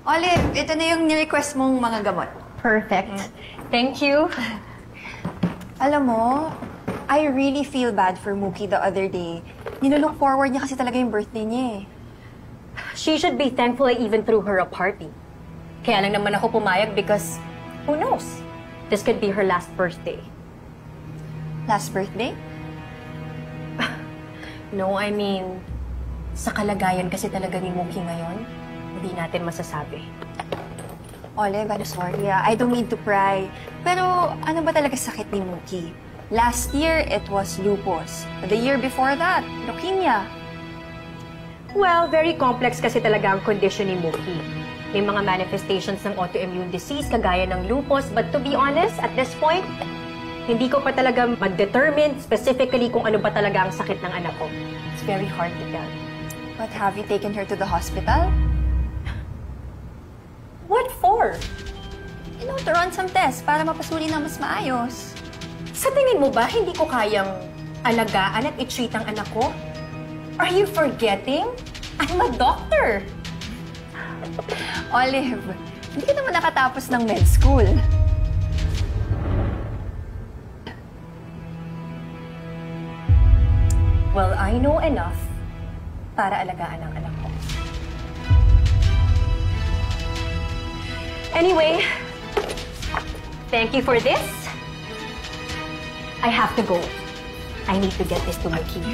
Olive, ito na yung ni-request mong mga gamot. Perfect. Thank you. Alam mo, I really feel bad for Mookie the other day. Nilook forward niya kasi talaga yung birthday niya eh. She should be thankful I even threw her a party. Kaya lang naman ako pumayag because, who knows? This could be her last birthday. Last birthday? No, I mean, sa kalagayan kasi talaga ni Mookie ngayon, hindi natin masasabi. Olive, I'm sorry. I don't mean to pry. Pero ano ba talaga sakit ni Mookie? Last year, it was lupus. The year before that, leukemia. Well, very complex kasi talaga ang condition ni Mookie. May mga manifestations ng autoimmune disease kagaya ng lupus, but to be honest, at this point, hindi ko pa talaga mag-determine specifically kung ano ba talaga ang sakit ng anak ko. It's very hard to tell. But have you taken her to the hospital? What for? You know, to run some tests para mapasuri na mas maayos. Sa tingin mo ba hindi ko kayang alagaan at i-treat ang anak ko? Are you forgetting? I'm a doctor! Olive, hindi ka naman nakatapos ng med school. Well, I know enough para alagaan ang anak ko. Anyway, thank you for this. I have to go. I need to get this to Mookie.